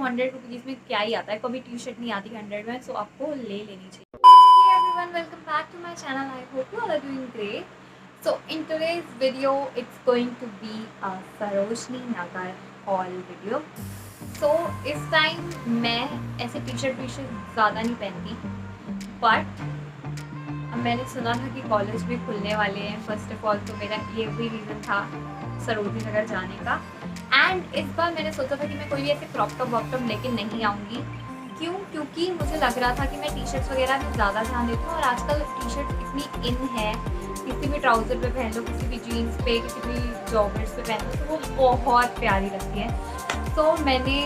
100 rupees में क्या ही आता है, कभी टी शर्ट नहीं आती 100 में, सो आपको ले लेनी चाहिए। Hey everyone, welcome back to my channel. I hope you all are doing great. So in today's video, it's going to be a Sarojini Nagar haul video. So इस टाइम मैं ऐसे टी शर्ट ज़्यादा नहीं पहनती, but अब मैंने सुना था कि कॉलेज भी खुलने वाले हैं। फर्स्ट ऑफ ऑल तो मेरा ये भी रीज़न था सरोजनी नगर जाने का। एंड इस बार मैंने सोचा था कि मैं कोई भी ऐसे क्रॉप टॉप वॉप टॉप लेके नहीं आऊँगी। क्यों? क्योंकि मुझे लग रहा था कि मैं टी शर्ट्स वगैरह में ज़्यादा ध्यान देती हूँ, और आजकल टी शर्ट इतनी इन है, किसी भी ट्राउज़र पे पहन लो, किसी भी जीन्स पे, किसी भी जॉगर्स पे पहन लो, तो वो बहुत प्यारी लगती है। तो मैंने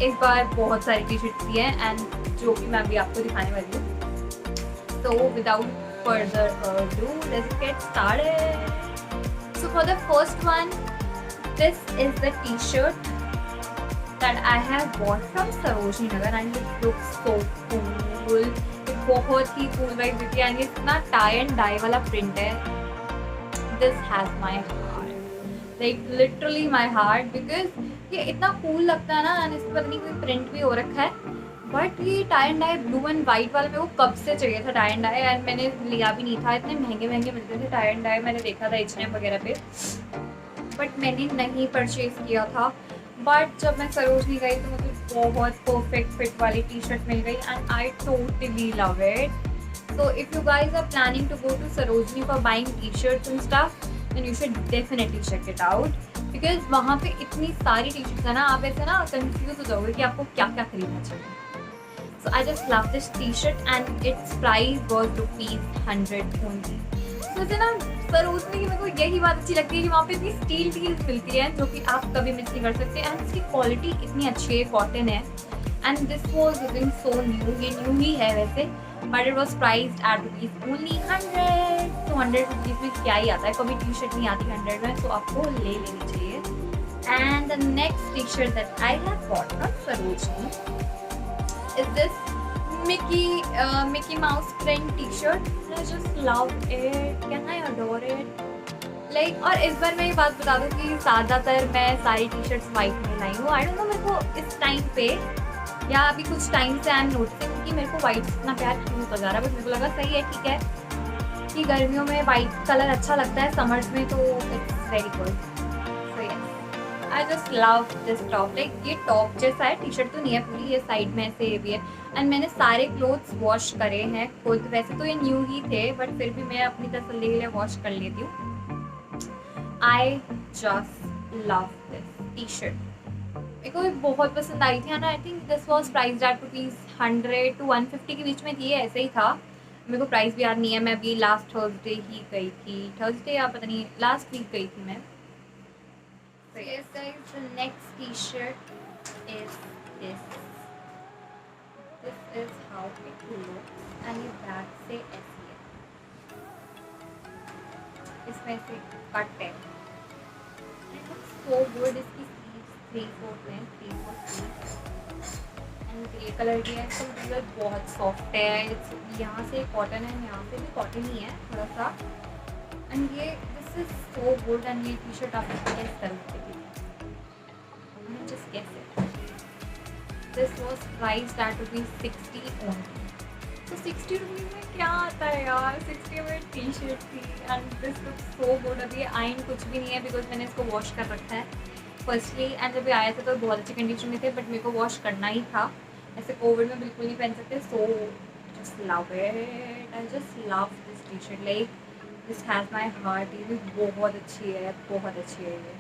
इस बार बहुत सारी टी शर्ट्स ली हैं, एंड जो कि मैं अभी आपको दिखाने वाली हूँ। तो without further ado, let's get started. So for the first one, this is the t-shirt that I have bought from Sarojini Nagar, and it looks so cool. ये बहुत ही cool vibe देती है, and ये इतना tie and dye वाला print है. This has my heart, like literally my heart, because ये इतना cool लगता है ना, and इस पर पता नहीं कोई print भी हो रखा है। बट ये tie and dye blue and white वाला मेरे को कब से चाहिए था टाई एंड डाई, एंड मैंने लिया भी नहीं था। इतने महंगे महंगे मिलते थे टाई एंड डाई, मैंने देखा था H&M वगैरह पे, बट मैंने नहीं परचेज़ किया था। बट जब मैं सरोजनी गई तो मुझे बहुत परफेक्ट फिट वाली टी शर्ट मिल गई, and I totally love it. So if you guys are planning to go to Sarojini for buying T shirts and stuff, then you should definitely check it out, because वहाँ पे इतनी सारी T shirts है ना, आप ऐसे ना कन्फ्यूज़ हो जाओगे कि आपको क्या क्या खरीदना चाहिए। So I just love this t-shirt and its price was ₹100 only. So मुझे ना सरोजनी की मेरे को यही बात अच्छी लगती है कि वहाँ पे इतनी स्टील डील्स मिलती है जो कि आप कभी मिस नहीं कर सकते, एंड इसकी क्वालिटी इतनी अच्छी है, कॉटन है, and this was looking so new. ये न्यू ही है वैसे, but it was priced eight only 100। तो 100 रुपीज़ में क्या ही आता है, कभी टी शर्ट नहीं आती 100 में, तो आपको ले लेनी चाहिए। And the next T shirt that I have bought from Sarojini is this Mickey Mouse print t-shirt. I just love it. Can I adore it? Like, और इस बार मैं ये बात बता दूँ कि ज़्यादातर मैं सारी टी शर्ट्स वाइट में लाई हूँ। आई डोंट नो, मेरे को इस टाइम पे या अभी कुछ टाइम से आई एम नोटिसिंग कि मेरे को वाइट इतना प्यार क्यों होता जा रहा है, बट मेरे को लगा सही है, ठीक है कि गर्मियों में वाइट कलर अच्छा लगता है, समर्स में तो it's very good. So yes, I just love this top. Like ये टॉप जैसा है, टी शर्ट तो नहीं है पूरी, ये साइड में से ये भी है, एंड मैंने सारे क्लोथ्स वॉश करे हैं खुद। वैसे तो ये न्यू ही थे, बट फिर भी मैं अपनी तसल्ली के लिए वॉश कर लेती हूँ। आई just love this T shirt, मेरे को बहुत पसंद आई थी, and I think this was priced eight ₹100 to 150 के बीच में थी, ऐसे ही था। मेरे को प्राइस भी याद नहीं है, मैं अभी लास्ट थर्सडे ही गई थी, थर्सडे या पता नहीं लास्ट वीक गई थी मैं। So yes guys, the next t-shirt is this. This is how it looks, and ये बैक से ऐसी है, इसमें से कट है, it looks so good। इसकी sleeves 3/4 हैं, 3/4 sleeves, and ग्रे कलर की है। इसका मटेरियल बहुत सॉफ्ट है, यहाँ से कॉटन है, यहाँ से भी कॉटन ही है थोड़ा सा, एंड ये this is so good. And ये टी शर्ट आप गेस कर सकते हैं, just guess it. This was priced at ₹60 only। तो 60 रुपीज़ में क्या आता है यार, 60 में टी शर्ट थी, and this looks so good. अभी आयन कुछ भी नहीं है, बिकॉज मैंने इसको वॉश कर रखा है फर्स्टली, एंड जब ये आया था तो बहुत अच्छी कंडीशन में थे, बट मेरे को वॉश करना ही था, ऐसे कोविड में बिल्कुल नहीं पहन सकते। So just love it, I just love this T shirt, like this has my heart. ये भी बहुत अच्छी है, बहुत अच्छी है ये,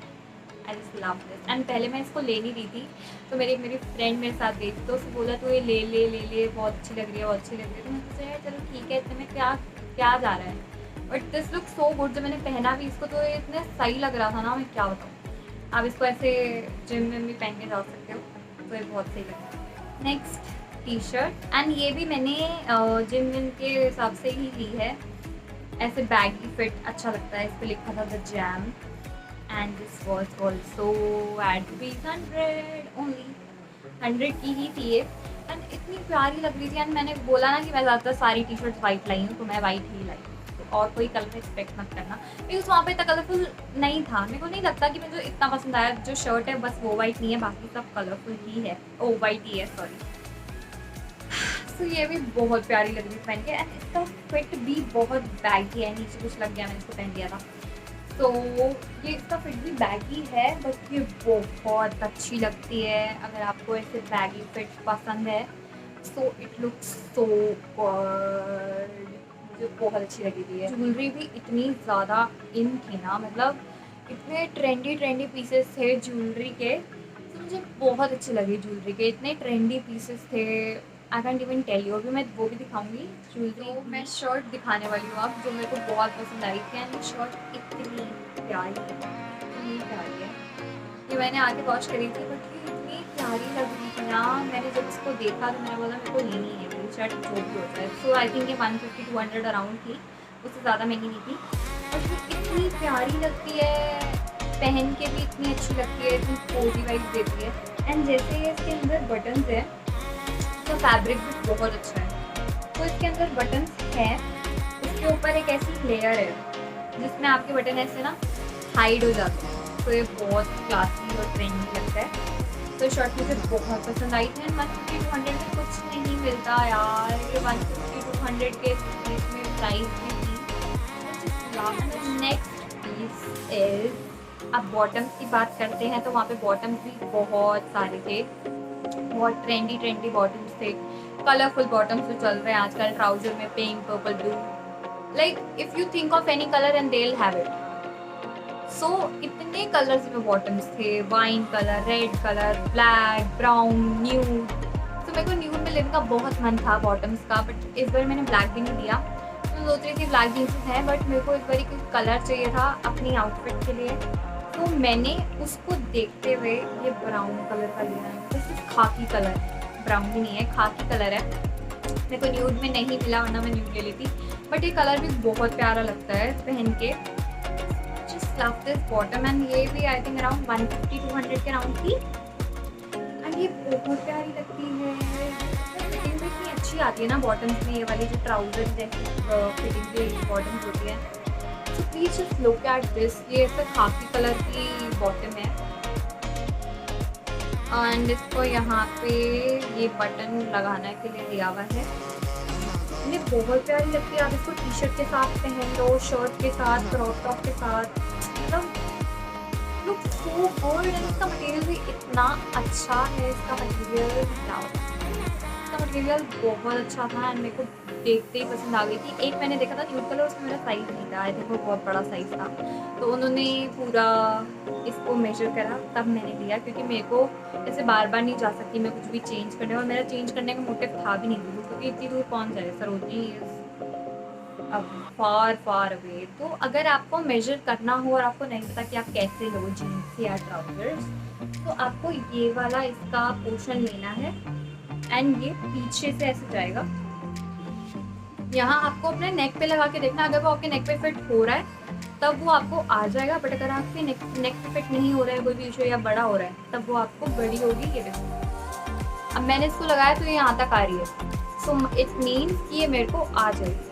आई जस्ट लव दिस। एंड पहले मैं इसको ले नहीं रही थी, तो मेरी फ्रेंड मेरे साथ गई थी, तो उसने बोला तो ये ले ले ले ले, बहुत अच्छी लग रही है, बहुत अच्छी लग रही है। तो मैं सोचा यार चलो ठीक है, इतने में क्या क्या जा रहा है, but this look so good. जब मैंने पहना भी इसको तो ये इतने सही लग रहा था ना, मैं क्या बताऊँ। आप इसको ऐसे जिम में भी पहन के जा सकते हो, तो ये बहुत सही लग रहा है। नेक्स्ट टी शर्ट, एंड ये भी मैंने जिम के हिसाब से ही ली है, ऐसे बैगी फिट अच्छा लगता है। इस पर लिखा था the jam, and this was also eight ₹100 only। 100 की ही थी ये, एंड इतनी प्यारी लग रही थी। एंड मैंने बोला ना कि मैं ज़्यादातर सारी टी शर्ट्स वाइट लाई हूँ, तो मैं वाइट ही लाई। तो और कोई कलर एक्सपेक्ट मत करना, बिकॉज वहाँ पे इतना कलरफुल नहीं था। मेरे को नहीं लगता कि मुझे इतना पसंद आया। जो शर्ट है बस वो वाइट नहीं है, बाकी सब कलरफुल ही है, ओ वाइट ही है सॉरी। तो ये भी बहुत प्यारी लग रही है पहन के, एंड इसका फिट भी बहुत बैगी है, नीचे कुछ लग गया, मैंने इसको पहन लिया था। तो ये इसका फिट भी बैगी है, बट ये बहुत अच्छी लगती है। अगर आपको ऐसे बैगी फिट पसंद है so it looks so good, मुझे बहुत अच्छी लगी थी। ज्वेलरी भी इतनी ज़्यादा इन थी ना, मतलब इतने ट्रेंडी पीसेस थे ज्वेलरी के, तो मुझे बहुत अच्छी लगी ज्वेलरी के, इतने ट्रेंडी पीसेस थे। I can't even tell you, अभी मैं वो भी दिखाऊंगी ज्वेलरी। तो मैं शर्ट दिखाने वाली हूँ अब, जो मेरे को बहुत पसंद आई थी, एंड शर्ट इतनी प्यारी है। ये मैंने आके वॉश करी थी, बट ये इतनी प्यारी लग रही थी ना, मैंने जब इसको देखा तो मैंने बोला मेरे को लेनी है मेरी शर्ट, जो भी होता है। सो आई थिंक ये 150-200 अराउंड थी, उससे ज़्यादा महंगी नहीं थी, बट ये इतनी प्यारी लगती है, पहन के भी इतनी अच्छी लगती है, इतनी कोजी वाइब देती है। एंड जैसे इसके अंदर बटन्स है, तो फैब्रिक भी बहुत अच्छा है। तो इसके अंदर बटन्स है, उसके ऊपर एक ऐसी लेयर है जिसमें आपके बटन ऐसे ना हाइड हो जाते हैं, तो ये बहुत क्लासी और ट्रेंडी लगता है। तो शर्ट मुझे बहुत पसंद आई थी। 150-200 में कुछ नहीं मिलता यार, ये 150-200 के बीच में प्राइस भी थी। नेक्स्ट पीस इज, अब बॉटम्स की बात करते हैं, तो वहाँ पे बॉटम्स भी बहुत सारे थे, बहुत ट्रेंडी बॉटम्स थे, कलरफुल बॉटम्स जो चल रहे हैं आजकल ट्राउजर में, pink, purple, blue, like if you think of any colour and they will have it. So इतने कलर्स में बॉटम्स थे, wine colour, red colour, black, brown, nude. तो मेरे को न्यूड में लेने का बहुत मन था बॉटम्स का, बट इस बार मैंने ब्लैक भी नहीं लिया। तो सोच रही थी ब्लैक जीन्स है, बट मेरे को इस बार कोई कलर चाहिए था अपनी आउटफिट के लिए, तो मैंने उसको देखते हुए ये ब्राउन कलर का लिया है। दिस इज खाकी कलर, ब्राउन भी नहीं है, खाकी कलर है। मेरे को न्यूड में नहीं मिला, वरना मैं न्यूड ले ली थी, बट ये कलर भी बहुत प्यारा लगता है पहन के। Just love this bottom, and ये भी आई थिंक अराउंड 150-200 के अराउंड थी, एंड ये बहुत प्यारी लगती है। फिटिंग भी इतनी अच्छी आती है ना बॉटम्स में, ये वाली जो ट्राउजर जैसी फिटिंग की बॉटम्स होती है। तो please just look at this, ये ऐसे खाकी कलर की बॉटम है, एंड इसको यहाँ पे ये बटन लगाने के लिए दिया हुआ है। मुझे बहुत प्यारी लगती है। आप इसको टी शर्ट के साथ पहन लो, शर्ट के साथ, क्रॉप टॉप के साथ, मतलब लुक सो गुड। एंड इसका मटेरियल भी इतना अच्छा है, इसका मटेरियल बहुत अच्छा था, एंड मेरे को देखते ही पसंद आ गई थी। एक मैंने देखा था न्यूड कलर, उसमें मेरा साइज़ नहीं था, आई थिंक वो बहुत बड़ा साइज़ था, तो उन्होंने पूरा इसको मेजर करा तब मैंने लिया, क्योंकि मेरे को ऐसे बार बार नहीं जा सकती मैं कुछ भी चेंज करने, और मेरा चेंज करने का मोटिव था भी नहीं, क्योंकि इतनी दूर कौन जाए, सरोजनी अब फार अवे। तो अगर आपको मेजर करना हो और आपको नहीं पता कि आप कैसे लो जीन्स या ट्राउजर्स, तो आपको ये वाला इसका पोर्शन लेना है, एंड ये पीछे से ऐसे जाएगा। यहाँ आपको अपने नेक पे लगा के देखना, अगर वो आपके नेक पे फिट हो रहा है तब वो आपको आ जाएगा, बट अगर आपके नेक पे फिट नहीं हो रहा है, कोई भी इशू या बड़ा हो रहा है, तब वो आपको बड़ी होगी। ये देखो, अब मैंने इसको लगाया तो ये यहाँ तक आ रही है, सो इट मीन्स कि ये मेरे को आ जाएगी।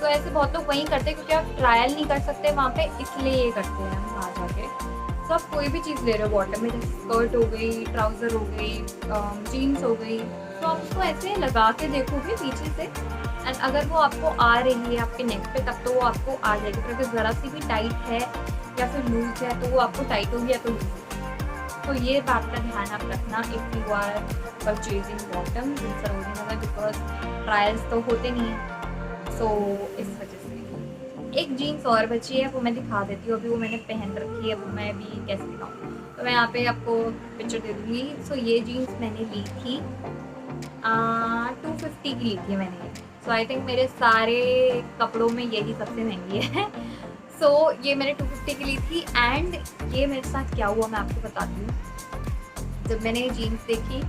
तो ऐसे बहुत लोग वहीं करते हैं, क्योंकि आप ट्रायल नहीं कर सकते वहाँ पे, इसलिए ये करते हैं हम वहाँ जाके। तो आप कोई भी चीज़ ले रहे हो बॉटम में, जैसे स्कर्ट हो गई, ट्राउज़र हो गई, जीन्स हो गई, तो आप उसको ऐसे लगा के देखोगे पीछे से, एंड अगर वो आपको आ रही है आपके नेक पे, तब तो वो आपको आ जाएगी। पर अगर ज़रा सी भी टाइट है या फिर लूज है, तो वो आपको टाइट होगी या तो लूज। तो ये बात का ध्यान आप रखना if you are purchasing bottom in Sarojini Nagar, because trials तो होते नहीं हैं। सो इस वजह से एक जीन्स और बची है, वो मैं दिखा देती हूँ। अभी वो मैंने पहन रखी है, वो मैं भी कैसे दिखाऊँ, तो मैं यहाँ पे आपको पिक्चर दे दूँगी। सो ये जीन्स मैंने ली थी 250 की ली थी मैंने ये। सो आई थिंक मेरे सारे कपड़ों में यही सबसे महंगी है। सो ये मैंने 250 की ली थी, एंड ये मेरे साथ क्या हुआ मैं आपको बताती हूँ। जब मैंने ये जीन्स देखी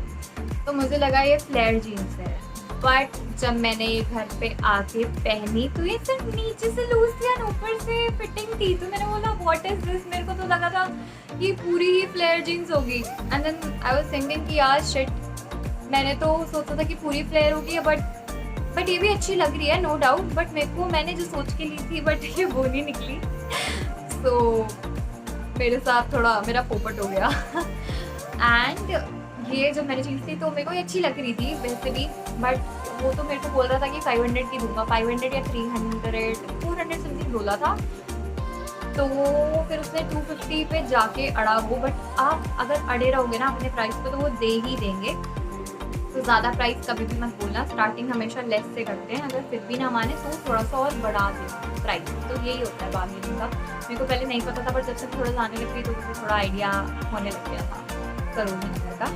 तो मुझे लगा ये फ्लेयर जीन्स है, बट जब मैंने ये घर पे आके पहनी तो ये सिर्फ नीचे से लूज थी और ऊपर से फिटिंग थी। तो मैंने बोला व्हाट इज दिस, मेरे को तो लगा था कि पूरी ही फ्लेयर जीन्स होगी। And then I was thinking कि यार शिट, मैंने तो सोचा था कि पूरी फ्लेयर होगी, बट बट ये भी अच्छी लग रही है नो डाउट, बट मेरे को मैंने जो सोच के ली थी बट ये वो नहीं निकली। सो मेरे साथ थोड़ा मेरा पोपट हो गया। एंड ये जब मैंने चीज़ थी तो मेरे को ये अच्छी लग रही थी वैसे भी, बट वो तो मेरे को बोल रहा था कि 500 की दूंगा, 500 या 300 400 समथिंग बोला था। तो फिर उसने 250 पे जाके अड़ा वो, बट आप अगर अड़े रहोगे ना अपने प्राइस पे तो वो दे ही देंगे। तो ज़्यादा प्राइस कभी भी मत बोलना, स्टार्टिंग हमेशा लेस से करते हैं, अगर फिर भी ना माने तो थोड़ा सा और बढ़ा दें प्राइस। तो यही होता है बार्गेनिंग का। मेरे को पहले नहीं पता था, पर जब से थोड़ा जाने लग गई तो मुझे थोड़ा आइडिया होने लग गया था करोगे का।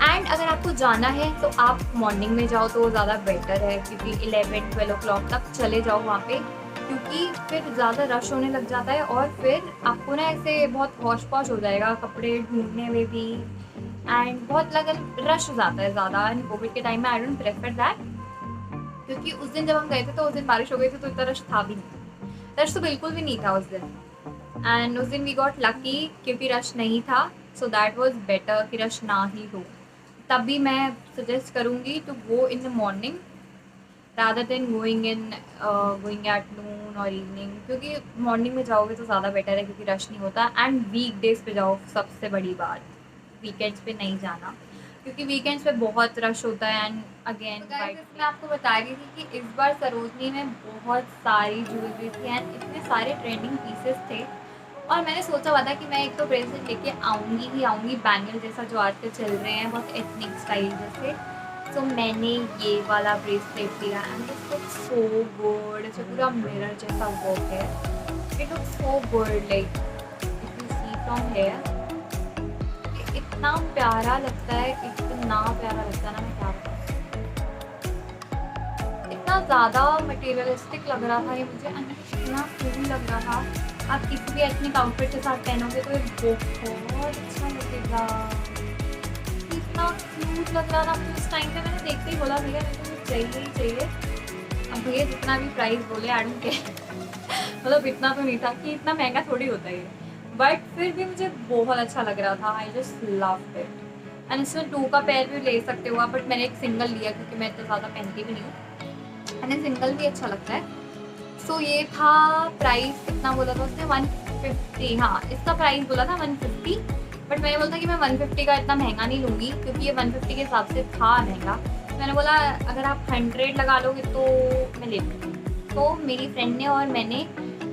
एंड अगर आपको जाना है तो आप मॉर्निंग में जाओ तो ज़्यादा बेटर है, क्योंकि 11-12 ओ क्लॉक तक चले जाओ वहाँ पे, क्योंकि फिर ज़्यादा रश होने लग जाता है और फिर आपको ना ऐसे बहुत हौश पौश हो जाएगा कपड़े ढूंढने में भी, एंड बहुत रश हो जाता है ज़्यादा। एंड कोविड के टाइम में आई डोंट प्रेफर दैट, क्योंकि उस दिन जब हम गए थे तो उस दिन बारिश हो गई थी तो इतना रश था भी नहीं, रश तो बिल्कुल भी नहीं था उस दिन। एंड उस दिन वी गॉट लकी क्योंकि रश नहीं था, सो दैट वॉज बेटर कि रश ना ही हो। तब भी मैं सजेस्ट करूँगी to go in the morning rather than going at noon और इवनिंग, क्योंकि मॉर्निंग में जाओगे तो ज़्यादा बेटर है क्योंकि रश नहीं होता। एंड वीक डेज पे जाओ, सबसे बड़ी बात वीकेंड्स पे नहीं जाना, क्योंकि वीकेंड्स पे बहुत रश होता है। एंड अगेन मैं आपको बता रही थी कि इस बार सरोजनी में बहुत सारी ज्वेलरी थी एंड इतने सारे ट्रेंडिंग पीसेस थे, और मैंने सोचा हुआ था कि मैं एक तो ब्रेसलेट लेके आऊँगी ही आऊँगी, बैंगल जैसा जो आजकल चल रहे हैं बहुत एथनिक स्टाइल जैसे। तो मैंने ये वाला ब्रेसलेट लिया and it looks so good, जो पूरा मिरर जैसा वर्क है, it looks so good, like if you see from here इतना प्यारा लगता है, इतना प्यारा लगता है ना, मैं क्या बताऊँ, इतना ज़्यादा मटेरियलिस्टिक लग रहा था ये मुझे, इतना कूल लग रहा था। आप किसी भी एथनिक आउटफिट के साथ पहनोगे तो ये बहुत अच्छा लगेगा, इतना क्यूट लग रहा था मुझे उस टाइम पे। मैंने देखते ही बोला भैया मेरे को चाहिए ही चाहिए। अब भैया जितना भी प्राइस बोले आई डोंट केयर, मतलब इतना तो नहीं था कि इतना महंगा थोड़ी होता है, बट फिर भी मुझे बहुत अच्छा लग रहा था। I just loved it. And इसमें 2 का पेयर भी ले सकते हो आप, बट मैंने एक सिंगल लिया क्योंकि मैं इतना ज़्यादा पहनती भी नहीं हूँ, एंड सिंगल भी अच्छा लगता है। सो ये था प्राइस, कितना बोला था उसने 150, हाँ इसका प्राइस बोला था 150, बट मैंने बोला था कि मैं 150 का इतना महंगा नहीं लूँगी क्योंकि ये 150 के हिसाब से था महंगा। मैंने बोला अगर आप 100 लगा लोगे तो मैं ले लूँगी। तो मेरी फ्रेंड ने और मैंने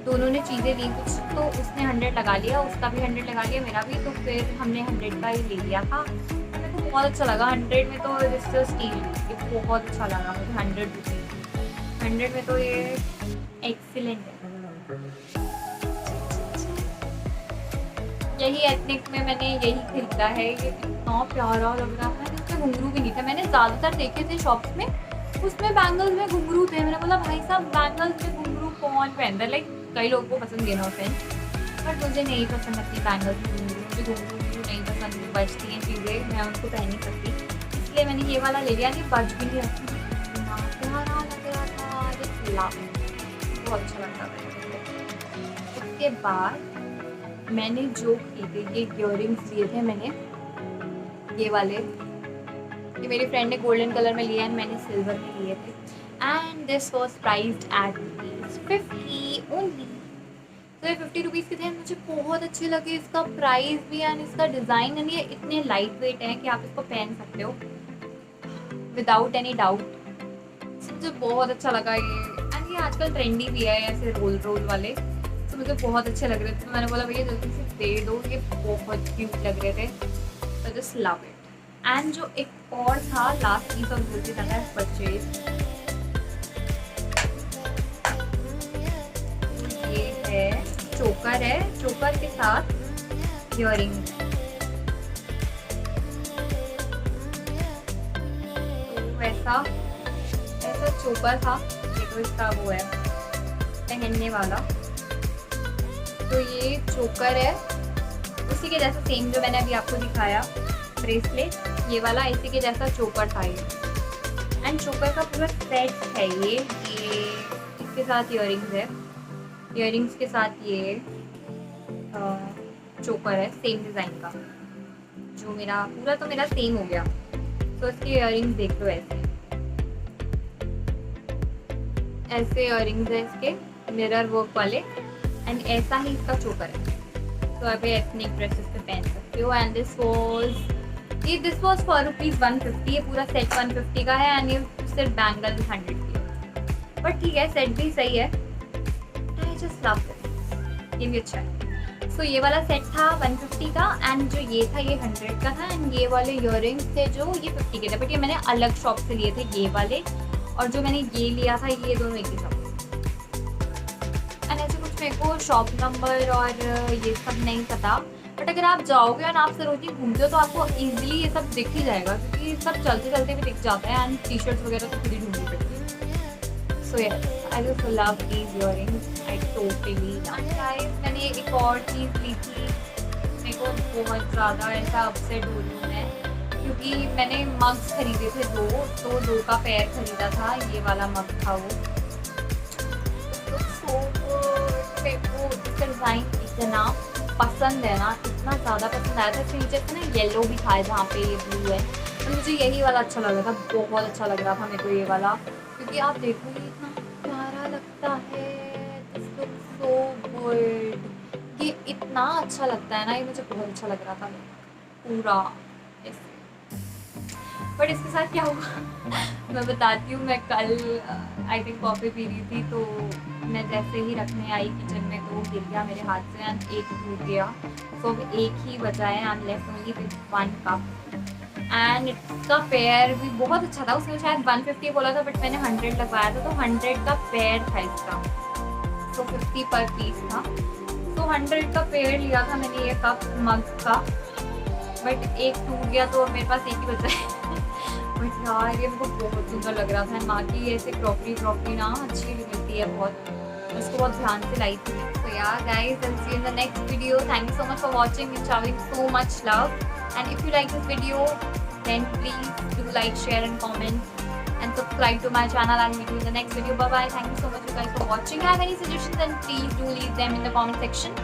दोनों ने चीज़ें ली कुछ, तो उसने 100 लगा लिया, उसका भी 100 लगा लिया, मेरा भी, तो फिर हमने 100 का ही ले लिया था। मेरे को बहुत अच्छा लगा 100 में, तो रिस्टर स्टील ये बहुत अच्छा लगा मुझे 100 रुपीज़, 100 में तो ये एक्सीलेंट है। यही एथनिक में मैंने यही खरीदा है, ये इतना प्यारा लग रहा है। इसमें घुंघरू भी नहीं था, मैंने ज़्यादातर देखे थे शॉप्स में, उसमें बैंगल्स में घुंघरू थे। मैंने बोला भाई साहब बैंगल्स में घुंघरू कौन पहनता है, लाइक कई लोगों को पसंद है, नो ऑफेंस, बट मुझे नहीं पसंद अपनी बैंगल्स में घुंघरू, मुझे घुंघरू नहीं पसंद, बजती हैं चीज़ें, मैं उनको पहन नहीं सकती, इसलिए मैंने ये वाला ले लिया। नहीं बज भी नहीं रखती, प्यारा लग रहा था, बहुत अच्छा लगता था। उसके बाद मैंने जो खरीदे ये इयररिंग्स लिए थे मैंने, ये वाले, ये मेरी फ्रेंड ने गोल्डन कलर में लिया एंड मैंने सिल्वर में लिए थे, and this was priced eight 50 only. तो ये 50 रुपीज़ के थे, मुझे बहुत अच्छे लगे, इसका प्राइस भी एंड इसका डिज़ाइन, एंड ये इतने लाइट वेट हैं कि आप इसको पहन सकते हो विदाउट एनी डाउट। मुझे बहुत अच्छा लगा ये, एंड ये आजकल ट्रेंडी भी है ऐसे रोल वाले, तो मुझे बहुत अच्छे लग रहे थे। तो मैंने बोला भैया जल्दी से दे दो, ये बहुत क्यूट लग रहे थे, तो जस्ट लव इट। एंड जो एक और था लास्ट पीस ऑफ ज्वेलरी था परचेज, ये है चोकर, है चोकर के साथ इयररिंग, तो वैसा चोकर था, ये तो इसका वो है पहनने वाला, तो ये चोकर है उसी के जैसा सेम जो मैंने अभी आपको दिखाया ब्रेसलेट, ये वाला इसी के जैसा चोकर था ये, एंड चोकर का पूरा सेट है ये इसके साथ इयररिंग्स है, इयररिंग्स के साथ ये चोकर है सेम डिज़ाइन का, जो मेरा पूरा तो मेरा सेम हो गया। तो इसके इयररिंग्स देख लो ऐसे, ऐसे इयरिंग्स है इसके मिरर वर्क वाले एंड ऐसा ही इसका चोकर है, तो आप एथनिक ड्रेसेस पे पहन सकते हो। एंड दिस वॉज फॉर ₹150, ये पूरा सेट 150 का है एंड ये सिर्फ बैंगल 100 की है, बट ठीक है सेट भी सही है। आई जस्ट लव दिस, ये भी अच्छा है। सो ये वाला सेट था 150 का एंड जो ये था ये 100 का था एंड ये वाले इयरिंग्स थे जो ये 50 के थे, बट ये मैंने अलग शॉप से लिए थे ये वाले, और जो मैंने ये लिया था ये दोनों एक ही शॉप से। एंड ऐसे कुछ मेरे को शॉप नंबर और ये सब नहीं पता, बट अगर आप जाओगे और आप सरोजनी घूमते हो तो आपको ईजिली ये सब दिख ही जाएगा, क्योंकि सब चलते चलते भी दिख जाता है एंड टी शर्ट्स वगैरह तो खुद ही ढूंढनी पड़ती है। So I just love these earrings, I totally love. Guys मैंने एक और चीज़ ली थी, मेरे को बहुत ज़्यादा ऐसा अपसेट हो रही हूँ मैं, क्योंकि मैंने मग्स खरीदे थे दो का पेयर खरीदा था, ये वाला मग था वो, मेरे को इसका डिज़ाइन इतना पसंद है ना, इतना ज़्यादा पसंद आया था। इसके नीचे से ना येलो भी था है जहाँ पे ये ब्लू है, तो मुझे यही वाला अच्छा लग रहा था, बहुत अच्छा लग रहा था मेरे को ये वाला, क्योंकि आप देखो ये इतना प्यारा लगता है, सो गुड, ये इतना अच्छा लगता है ना, ये मुझे बहुत अच्छा लग रहा था पूरा ऐसे। बट इसके साथ क्या हुआ मैं बताती हूँ। मैं कल आई थिंक कॉफ़ी पी रही थी, तो मैं जैसे ही रखने आई किचन में तो गिर गया मेरे हाथ से एंड एक टूट गया। सो अब एक ही बचा है, I am left only with 1 cup and इसका पेयर भी बहुत अच्छा था। उसने शायद 150 बोला था बट मैंने 100 लगवाया था, तो 100 का पेयर था इसका, तो 50 पर पीस था। तो 100 का पेयर लिया था मैंने ये कप मग का, बट एक टूट गया तो मेरे पास एक ही बचा है बट यार ये मेरे को बहुत सुंदर लग रहा था। माँ की ऐसे क्रॉकरी ना अच्छी मिलती है बहुत, उसको बहुत ध्यान से लाई थी। तो यार guys, I'll see you in the next video. Thank you so much for watching and showing so much love. And if you like this video, then please do like, share and comment and subscribe to my channel. I'll meet you in the next video. Bye bye. Thank you so much you guys for watching. If you have any suggestions, then please do leave them in the comment section.